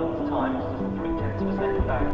final times, 3/10 of a second back.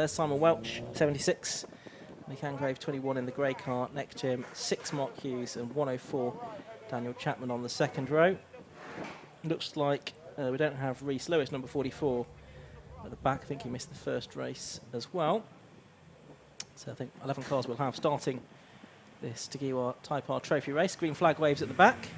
Simon Welch, 76. Nick Angrave, 21 in the grey car. Next to him, 6 Mark Hughes and 104 Daniel Chapman on the second row. Looks like we don't have Rhys Lewis, number 44, at the back. I think he missed the first race as well. So I think 11 cars we'll have starting this Tegiwa Type R Trophy race. Green flag waves at the back.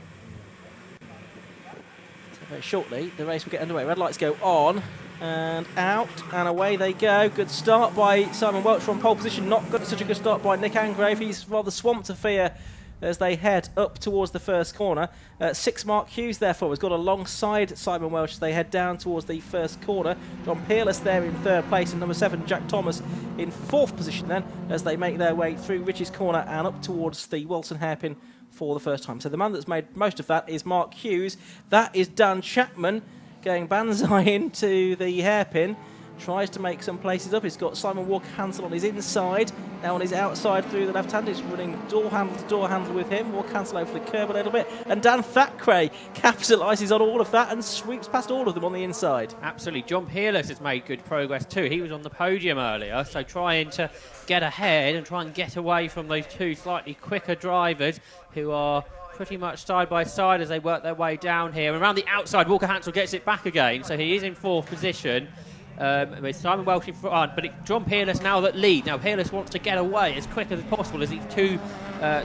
So very shortly, the race will get underway. Red lights go on. And out, and away they go. Good start by Simon Welch from pole position. Not good, such a good start by Nick Angrave. He's rather swamped to fear as they head up towards the first corner. 6 Mark Hughes, therefore, has got alongside Simon Welch as they head down towards the first corner. John Peerless there in 3rd place, and number 7, Jack Thomas, in 4th position then, as they make their way through Ridge's corner and up towards the Wilson hairpin for the first time. So the man that's made most of that is Mark Hughes. That is Dan Chapman, going banzai into the hairpin, tries to make some places up. He's got Simon Walker-Hansel on his inside, now on his outside through the left hand. He's running door handle to door handle with him. Walker-Hansel over the curb a little bit, and Dan Thackeray capitalises on all of that and sweeps past all of them on the inside. Absolutely. John Peerless has made good progress too. He was on the podium earlier, so trying to get ahead and try and get away from those two slightly quicker drivers who are pretty much side by side as they work their way down here. And around the outside, Walker-Hansel gets it back again, so he is in 4th position with Simon Welch in front. But it's John Peerless now that lead. Now Peerless wants to get away as quick as possible as these two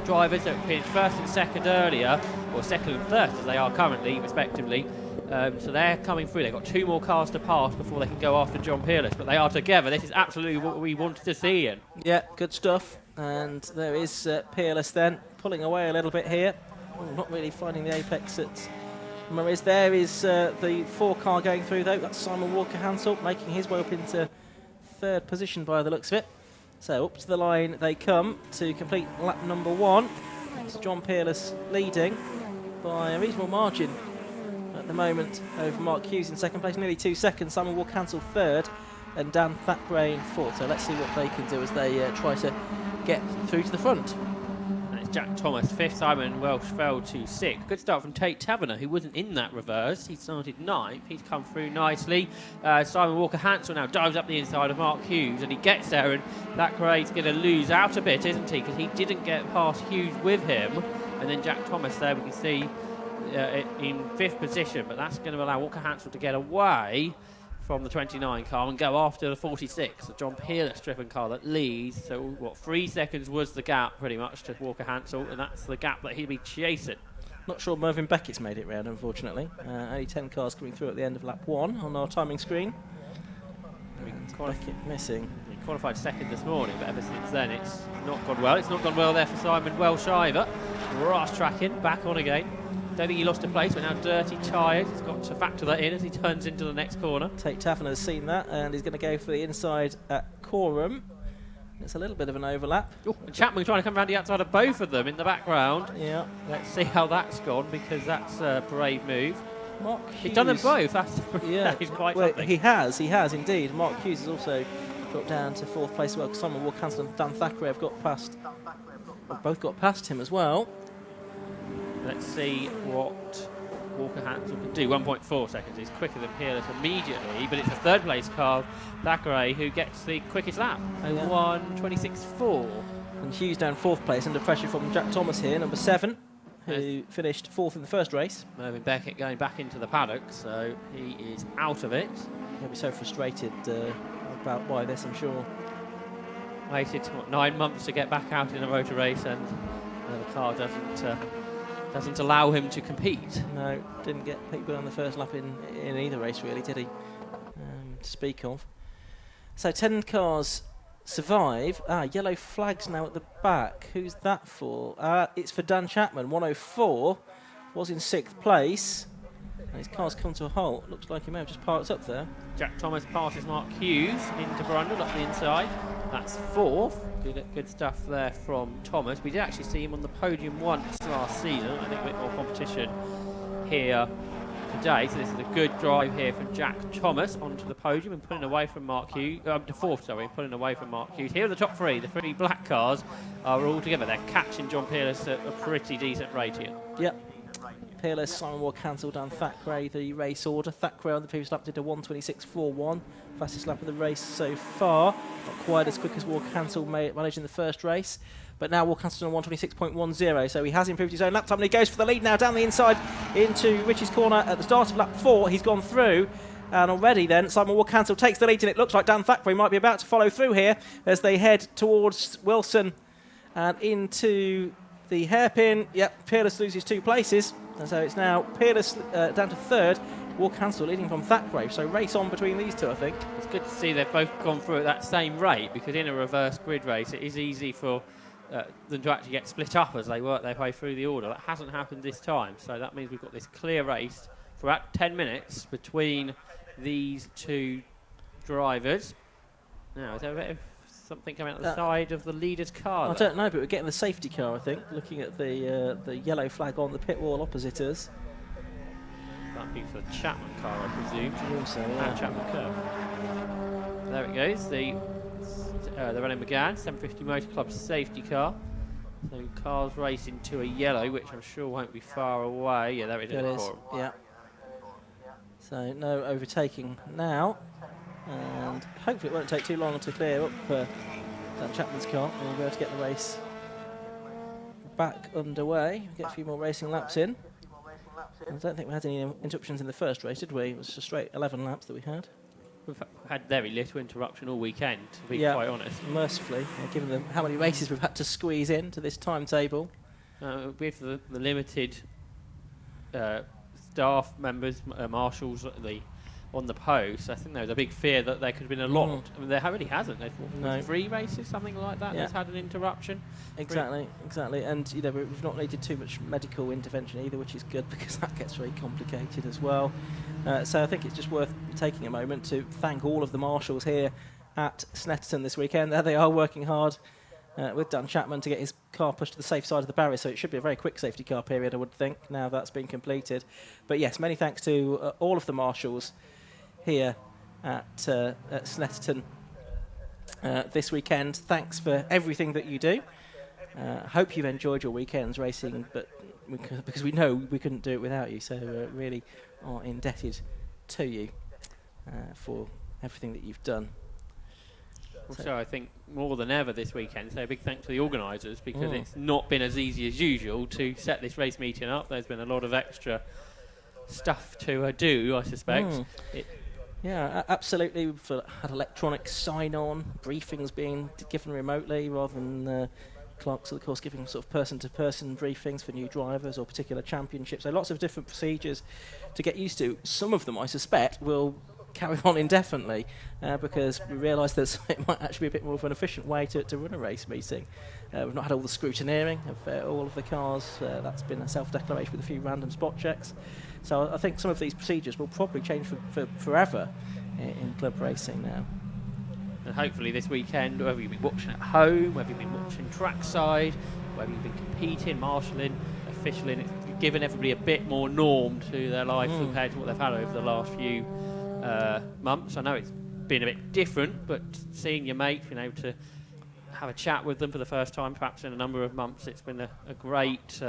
drivers that finished 1st and 2nd earlier, or 2nd and 1st as they are currently, respectively. So they're coming through. They've got 2 more cars to pass before they can go after John Peerless, but they are together. This is absolutely what we wanted to see, Ian. Yeah, good stuff. And there is Peerless then, pulling away a little bit here. Not really finding the apex at Murray's. There is the 4 car going through though. That's Simon Walker-Hansel making his way up into 3rd position by the looks of it. So up to the line they come to complete lap number 1. It's John Peerless leading by a reasonable margin at the moment over Mark Hughes in 2nd place, nearly 2 seconds. Simon Walker-Hansel 3rd and Dan Thackeray in 4th. So let's see what they can do as they try to get through to the front. Jack Thomas 5th, Simon Welch fell to 6th. Good start from Tate Taverner, who wasn't in that reverse. He started 9th. He's come through nicely. Simon Walker-Hansel now dives up the inside of Mark Hughes, and he gets there, and Thackeray's going to lose out a bit, isn't he? Because he didn't get past Hughes with him. And then Jack Thomas there, we can see in 5th position, but that's going to allow Walker-Hansel to get away from the 29 car and go after the 46, the John Peerless driven car that leads. So what, 3 seconds was the gap pretty much to Walker-Hansel, and that's the gap that he'll be chasing. Not sure Mervyn Beckett's made it round, unfortunately. Only 10 cars coming through at the end of lap 1 on our timing screen. Beckett missing. He qualified 2nd this morning, but ever since then it's not gone well. It's not gone well there for Simon Welch either. Ross tracking, back on again. don't think he lost a place, but now dirty tyres. He's got to factor that in as he turns into the next corner. Tate Taffin has seen that, and he's going to go for the inside at Coram. It's a little bit of an overlap. Ooh, and Chapman trying to come around the outside of both of them in the background. Yeah. Let's see how that's gone, because that's a brave move. Mark He's Hughes. done them both. That's Yeah, he's quite well, something. he has indeed. Mark Hughes has also dropped down to 4th place as well, because Simon Walker-Cancel and Dan Thackeray have both got past him as well. Let's see what Walker-Hansel can do. 1.4 seconds. He's quicker than Peerless immediately, but it's a third place car, Thackeray, who gets the quickest lap. Yeah. 1:26.4. And Hughes down 4th place under pressure from Jack Thomas here, number 7, who finished 4th in the first race. Mervyn Beckett going back into the paddock, so he is out of it. He'll be so frustrated by this, I'm sure. Waited 9 months to get back out in a motor race, and the car doesn't allow him to compete. No, didn't get people on the first lap in either race, really, did he? To speak of. So 10 cars survive. Yellow flags now at the back. Who's that for? It's for Dan Chapman. 104 was in 6th place. And his car's come to a halt. Looks like he may have just parked up there. Jack Thomas passes Mark Hughes into Brundle up the inside. That's 4th. Good stuff there from Thomas. We did actually see him on the podium once last season. I think a bit more competition here today. So this is a good drive here from Jack Thomas onto the podium and pulling away from Mark Hughes. To 4th, sorry, pulling away from Mark Hughes. Here are the top 3. The 3 black cars are all together. They're catching John Peerless at a pretty decent rate here. Yep. Peerless, Simon Walker-Cancel, Dan Thackeray, the race order. Thackeray on the previous lap did a 1:26.41. Fastest lap of the race so far. Not quite as quick as Walker-Cancel managed in the first race. But now Walker-Cancel on 1:26.10. So he has improved his own lap time, and he goes for the lead now down the inside into Richie's corner at the start of lap 4. He's gone through. And already then, Simon Walker-Cancel takes the lead, and it looks like Dan Thackeray might be about to follow through here as they head towards Wilson and into the hairpin. Yep, Peerless loses 2 places. And so it's now Peerless down to 3rd, Walker-Cancel leading from Thackeray. So race on between these two, I think. It's good to see they've both gone through at that same rate, because in a reverse grid race it is easy for them to actually get split up as they work their way through the order. That hasn't happened this time, so that means we've got this clear race for about 10 minutes between these two drivers. Now, is there a bit of something coming out the side of the leader's car? I don't know, but we're getting the safety car, I think, looking at the yellow flag on the pit wall opposite us. That'd be for the Chapman car, I presume. Also, And Chapman curve. There it goes, the Renault Megane 750 Motor Club safety car. So cars racing to a yellow, which I'm sure won't be far away. Yeah, there it it is. is. Yeah. So no overtaking now, and hopefully it won't take too long to clear up Dan Chapman's car. We'll be able to get the race back underway. Get a few more racing laps in. I don't think we had any interruptions in the first race, did we? It was a straight 11 laps that we had. We've had very little interruption all weekend, to be quite honest. Mercifully, given how many races we've had to squeeze into this timetable. With the limited staff members, marshals on the post, I think there was a big fear that there could have been a lot. I mean, there really hasn't. There's 3 races, something like that, that's had an interruption. Exactly. And we've not needed too much medical intervention either, which is good, because that gets very complicated as well. So I think it's just worth taking a moment to thank all of the marshals here at Snetterton this weekend. There they are, working hard with Dan Chapman to get his car pushed to the safe side of the barrier, so it should be a very quick safety car period, I would think, now that's been completed. But yes, many thanks to all of the marshals here at Snetterton this weekend. Thanks for everything that you do. Hope you've enjoyed your weekends racing, but because we know we couldn't do it without you, so really are indebted to you for everything that you've done. Also, I think more than ever this weekend, so a big thanks to the organisers, because it's not been as easy as usual to set this race meeting up. There's been a lot of extra stuff to do, I suspect. Yeah, absolutely. We've had electronic sign-on, briefings being given remotely rather than clerks, of course, giving sort of person-to-person briefings for new drivers or particular championships. So lots of different procedures to get used to. Some of them, I suspect, will carry on indefinitely because we realised that it might actually be a bit more of an efficient way to run a race meeting. We've not had all the scrutineering of all of the cars. That's been a self-declaration with a few random spot checks. So I think some of these procedures will probably change for forever in club racing now. And hopefully this weekend, whether you've been watching at home, whether you've been watching trackside, whether you've been competing, marshalling, officialing, it's given everybody a bit more norm to their life compared to what they've had over the last few months. I know it's been a bit different, but seeing your mates, being able to have a chat with them for the first time, perhaps in a number of months, it's been a great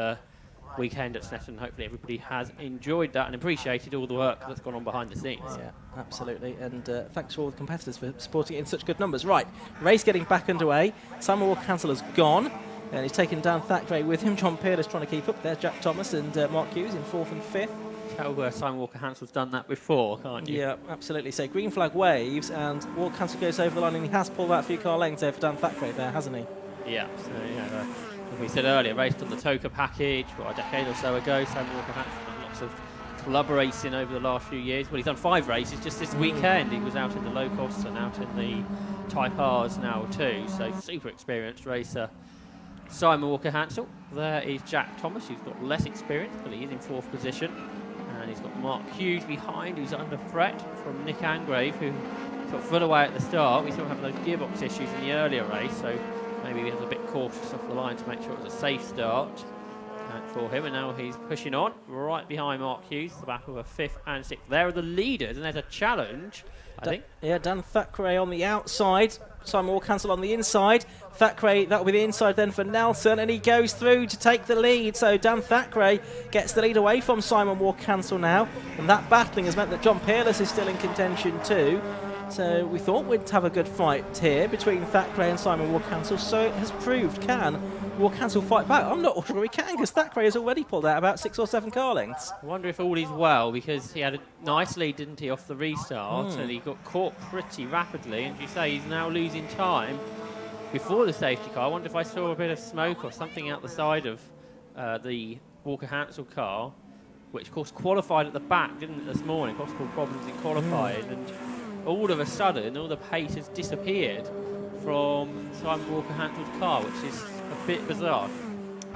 weekend at Snetterton. Hopefully everybody has enjoyed that and appreciated all the work that's gone on behind the scenes. Yeah, absolutely. And thanks to all the competitors for supporting it in such good numbers. Right, race getting back underway. Simon Walker-Hansel has gone. And he's taken Dan Thackeray with him. John Peerless trying to keep up. There's Jack Thomas and Mark Hughes in 4th and 5th. Tell Simon Walker-Hansel's done that before, can't you? Yeah, absolutely. So green flag waves, and Walker-Hansel goes over the line, and he has pulled out a few car lengths there for Dan Thackeray there, hasn't he? Yeah. So, as we said earlier, raced on the Toka package a decade or so ago. Simon Walker-Hansel done lots of club racing over the last few years. Well, he's done 5 races just this weekend. He was out in the low costs and out in the Type R's now too. So super experienced racer. Simon Walker-Hansel. There is Jack Thomas, who's got less experience, but he is in 4th position. And he's got Mark Hughes behind, who's under threat from Nick Angrave, who got full away at the start. We still have those gearbox issues in the earlier race, so maybe he was a bit cautious off the line to make sure it was a safe start for him. And now he's pushing on, right behind Mark Hughes, the battle of 5th and 6th. There are the leaders, and there's a challenge, I think. Yeah, Dan Thackeray on the outside, Simon Walker-Hansel on the inside. Thackeray, that'll be the inside then for Nelson, and he goes through to take the lead. So Dan Thackeray gets the lead away from Simon Walker-Hansel now, and that battling has meant that John Peerless is still in contention too. So we thought we'd have a good fight here between Thackeray and Simon Walker-Hansel, so it has proved. Can Walker-Hansel fight back? I'm not sure he can, because Thackeray has already pulled out about 6 or 7 car lengths. I wonder if all is well, because he had a nice lead, didn't he, off the restart, and he got caught pretty rapidly, and as you say, he's now losing time before the safety car. I wonder if I saw a bit of smoke or something out the side of the Walker-Hansel car, which of course qualified at the back, didn't it, this morning, possible problems in qualifying, and all of a sudden all the pace has disappeared from Simon Walker-Hansel's car, which is a bit bizarre.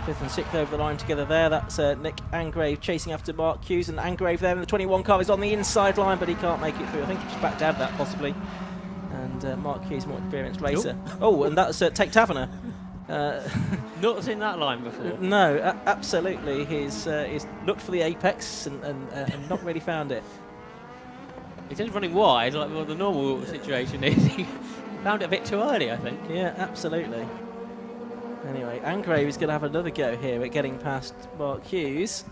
5th and 6th over the line together there. That's Nick Angrave chasing after Mark Hughes, and Angrave there in the 21 car is on the inside line, but he can't make it through. I think he just backed out of that possibly. And Mark Hughes, more experienced racer. Oh, and that's Take Taverner. Not seen that line before. No, absolutely. He's looked for the apex and not really found it. He's just running wide, like what the normal situation is. He found it a bit too early, I think. Yeah, absolutely. Anyway, Angrave is going to have another go here at getting past Mark Hughes.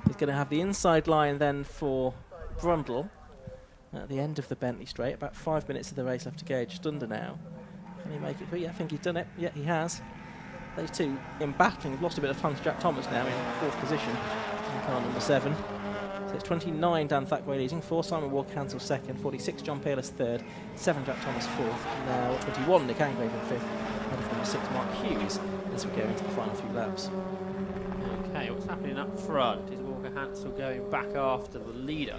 He's going to have the inside line then for Brundle at the end of the Bentley Straight. About 5 minutes of the race left to go, just under now. Can he make it through? Yeah, I think he's done it. Yeah, he has. Those two in battling have lost a bit of time to Jack Thomas now in 4th position in car number 7. So it's 29 Dan Thackeray leading, 4 Simon Walker-Hansel 2nd, 46 John Peerless 3rd, 7 Jack Thomas 4th, now 21 Nick Angrave in 5th, and number 6 Mark Hughes as we go into the final few laps. Okay, what's happening up front? Is Walker-Hansel going back after the leader?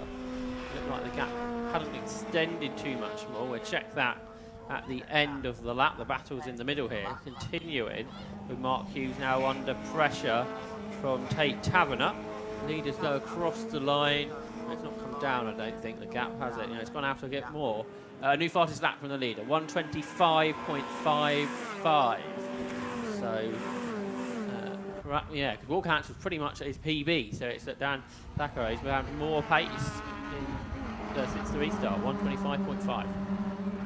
Looked like the gap hadn't extended too much more. We'll check that at the end of the lap. The battle's in the middle here, continuing with Mark Hughes now under pressure from Tate Taverner. Leaders go across the line. It's not come down, I don't think, the gap, has it? It's gone out a bit more. New fastest lap from the leader, 125.55. So, yeah, because Walker-Hansel's pretty much at his PB, so it's that Dan Thackeray's found more pace since the restart, 125.5.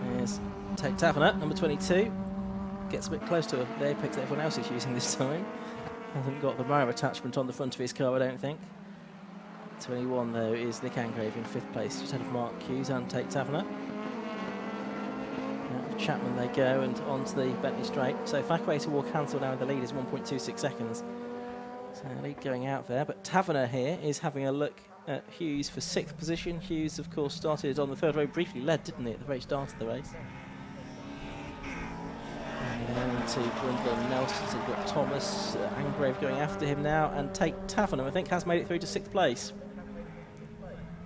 There's Tate Taverner, number 22. Gets a bit close to the apex that everyone else is using this time. Hasn't got the mirror attachment on the front of his car, I don't think. 21 though is Nick Angrave in 5th place, just ahead of Mark Hughes and Tate Taverner. Out of Chapman they go and onto the Bentley Straight. So Thackeray to Walker-Hansel now in the lead is 1.26 seconds. So lead going out there, but Taverner here is having a look at Hughes for 6th position. Hughes of course started on the 3rd row, briefly led, didn't he, at the very start of the race. And to Brundle and Nelson, so you've got Thomas, Angrave going after him now, and Tate Taverner, I think, has made it through to 6th place.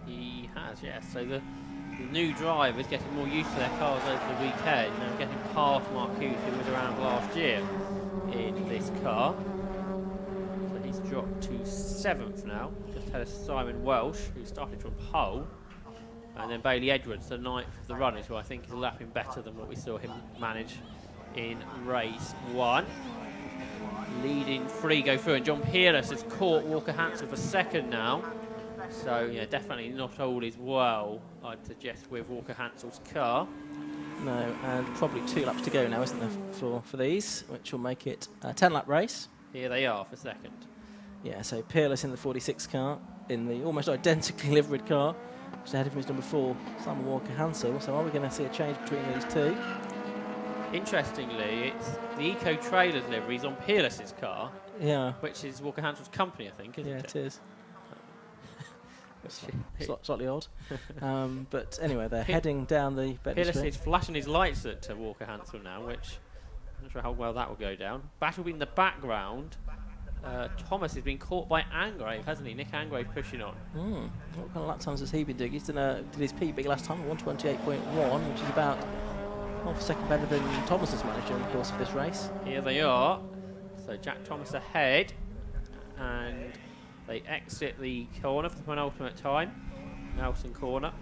He has, yes. So the the new drivers getting more used to their cars over the weekend. Now getting past Mark Hughes, who was around last year in this car. So he's dropped to 7th now. Just had a Simon Welsh, who started from pole. And then Bailey Edwards, the 9th of the runners, who I think is lapping better than what we saw him manage in race 1. Leading 3 go through, and John Peerless has caught Walker Hansel for 2nd now. So, yeah, definitely not all is well, I'd suggest, with Walker Hansel's car. No, and probably 2 laps to go now, isn't there, for these, which will make it a 10-lap race. Here they are for 2nd. Yeah, so Peerless in the 46 car, in the almost identically liveried car, just ahead of him is number 4, Simon Walker Hansel. So are we going to see a change between these two? Interestingly, it's the Eco Trailers liveries on Peerless's car, Yeah. which is Walker Hansel's company, I think, isn't Yeah, it? it is. Slightly odd. But anyway, they're heading down the Bentley Peerless Street. is flashing his lights at Walker Hansel now, which I'm not sure how well that will go down. Battle in the background. Thomas has been caught by Angrave, hasn't he? Nick Angrave pushing on. What kind of lap times has he been doing? He's did his PB last time, 128.1, which is about half a second better than Thomas has managed during the course of this race. Here they are. So Jack Thomas ahead, and they exit the corner for the penultimate time. Nelson corner.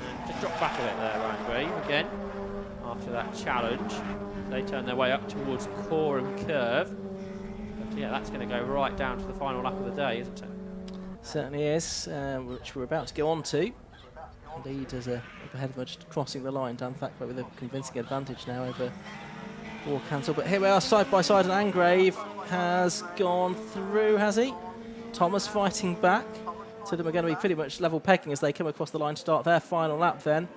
And just drop back a bit there, Angrave, again, after that challenge. They turn their way up towards Coram Curve. But yeah, that's going to go right down to the final lap of the day, isn't it? Certainly is, which we're about to go on to. Indeed, as up ahead of us, just crossing the line. Dan Thackeray with a convincing advantage now over Walker Hansel. But here we are, side by side, and Angrave has gone through, has he? Thomas fighting back. So them are going to be pretty much level pegging as they come across the line to start their final lap then.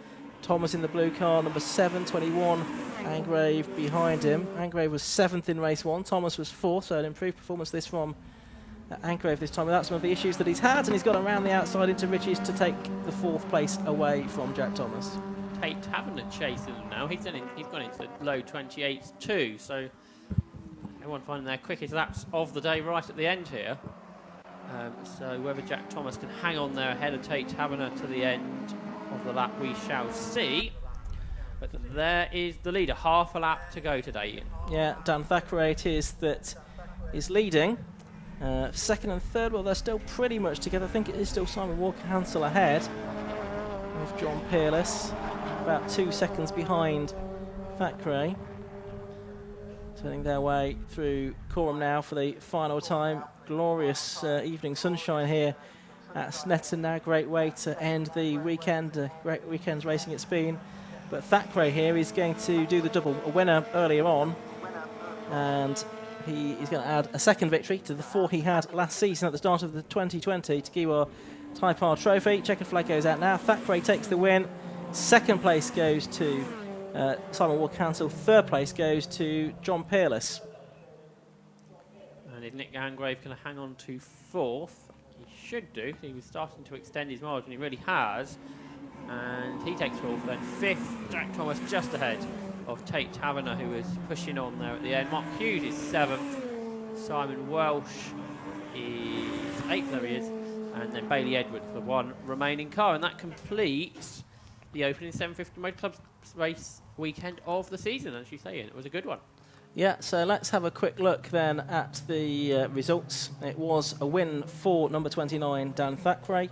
Thomas in the blue car, number 7, 21. Angrave behind him. Angrave was 7th in race 1. Thomas was 4th, so an improved performance this from Angrave this time without some of the issues that he's had, and he's got around the outside into Ritchie's to take the 4th place away from Jack Thomas. Tate Taverner chasing them now. He's gone into the low 28s too, so everyone finding their quickest laps of the day right at the end here. So whether Jack Thomas can hang on there ahead of Tate Taverner to the end of the lap, we shall see. But there is the leader, half a lap to go today, Ian. Yeah, Dan Thackeray it is that is leading. 2nd and 3rd, well, they're still pretty much together. I think it is still Simon Walker Hansel ahead of John Peerless, about 2 seconds behind Thackeray. Turning their way through Coram now for the final time. Glorious evening sunshine here at Snetterton now. Great way to end the weekend. Great weekend's racing it's been. But Thackeray here is going to do the double. A winner earlier on, and he is going to add a 2nd victory to the 4 he had last season at the start of the 2020 Tegiwa Type R Trophy. Checkered flag goes out now. Thackeray takes the win. 2nd place goes to Simon Walker Hansel. 3rd place goes to John Peerless. And if Nick Angrave can hang on to 4th, he should do. He was starting to extend his margin, he really has. And he takes 4th, then 5th, Jack Thomas just ahead of Tate Taverner, who was pushing on there at the end. Mark Hughes is 7th, Simon Welsh is 8th, there he is, and then Bailey Edwards, the one remaining car. And that completes the opening 750 Motor Club's race weekend of the season, as you say, Ian. It was a good one. Yeah, so let's have a quick look then at the results. It was a win for number 29, Dan Thackeray.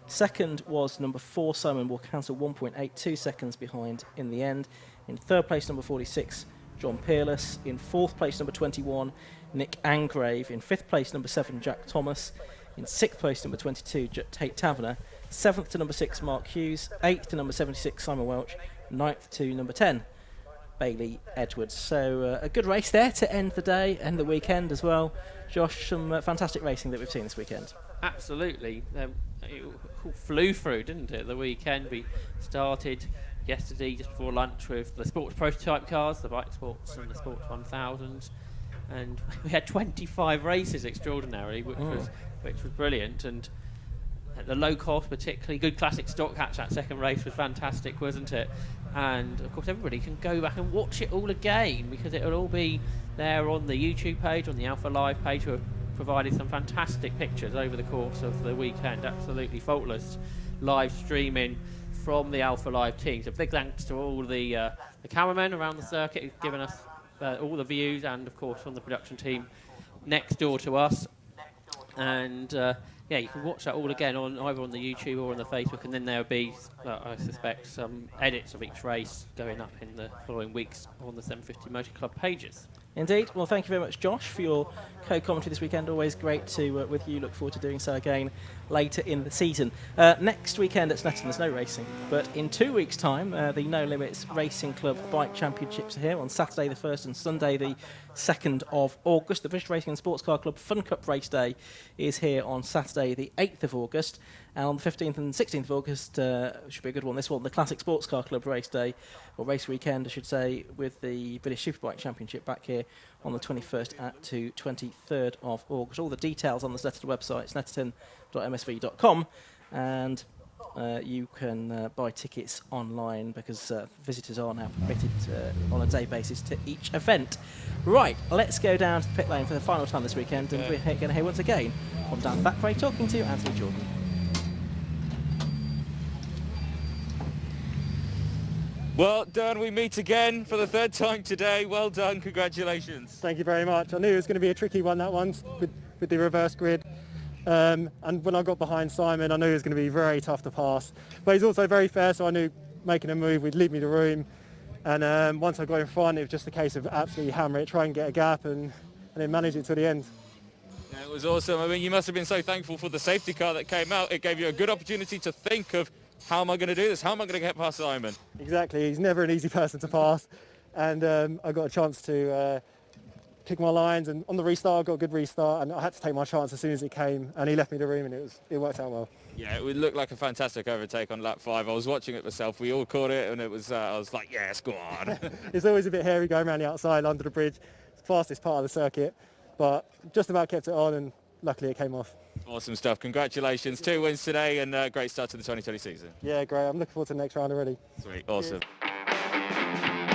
2nd was number 4, Simon Walker Hansel, 1.82 seconds behind in the end. In 3rd place, number 46, John Peerless. In 4th place, number 21, Nick Angrave. In 5th place, number 7, Jack Thomas. In 6th place, number 22, Tate Taverner. 7th to number 6, Mark Hughes. 8th to number 76, Simon Welch. 9th to number 10, Bailey Edwards. So a good race there to end the day and the weekend as well. Josh, some fantastic racing that we've seen this weekend. Absolutely. It flew through, didn't it, the weekend? We started yesterday just before lunch with the sports prototype cars, the Bike Sports and the Sports 1000s, and we had 25 races extraordinarily, which was brilliant. And the low cost, particularly good classic stock hatch, that 2nd race was fantastic, wasn't it? And of course everybody can go back and watch it all again, because it will all be there on the YouTube page, on the Alpha Live page, who have provided some fantastic pictures over the course of the weekend. Absolutely faultless live streaming from the Alpha Live team. So big thanks to all the cameramen around the circuit who've given us all the views, and of course from the production team next door to us. And yeah, you can watch that all again on either on the YouTube or on the Facebook, and then there'll be, I suspect, some edits of each race going up in the following weeks on the 750 Motor Club pages. Indeed. Well, thank you very much, Josh, for your co-commentary this weekend. Always great to with you. Look forward to doing so again later in the season. Next weekend at Snetterton, there's no racing, but in 2 weeks' time, the No Limits Racing Club Bike Championships are here on Saturday the 1st and Sunday the 2nd of August. The British Racing and Sports Car Club Fun Cup Race Day is here on Saturday the 8th of August. And on the 15th and 16th of August, should be a good one, this one, the Classic Sports Car Club race day, or race weekend, I should say, with the British Superbike Championship back here on the 21st to 23rd of August. All the details on the Snetterton website, snetterton.msv.com, and you can buy tickets online because visitors are now permitted on a day basis to each event. Right, let's go down to the pit lane for the final time this weekend, and we're going to hear once again from Dan Thackeray talking to Anthony Jordan. Well, Dan, we meet again for the third time today. Well done, congratulations. Thank you very much. I knew it was going to be a tricky one, that one, with the reverse grid. And when I got behind Simon, I knew it was going to be very tough to pass. But he's also very fair, so I knew making a move would leave me the room. And once I got in front, it was just a case of absolutely hammer it, try and get a gap, and then manage it to the end. Yeah, it was awesome. I mean, you must have been so thankful for the safety car that came out. It gave you a good opportunity to think of, how am I going to do this? How am I going to get past Simon? Exactly. He's never an easy person to pass. And I got a chance to pick my lines. And on the restart, I got a good restart. And I had to take my chance as soon as it came. And he left me the room, and it worked out well. Yeah, it would look like a fantastic overtake on lap 5. I was watching it myself. We all caught it, and it was. I was like, yes, go on. It's always a bit hairy going around the outside under the bridge. It's the fastest part of the circuit. But just about kept it on, and luckily it came off. Awesome stuff. Congratulations. 2 wins today, and great start to the 2020 season. Yeah, great. I'm looking forward to the next round already. Sweet. Awesome. Cheers.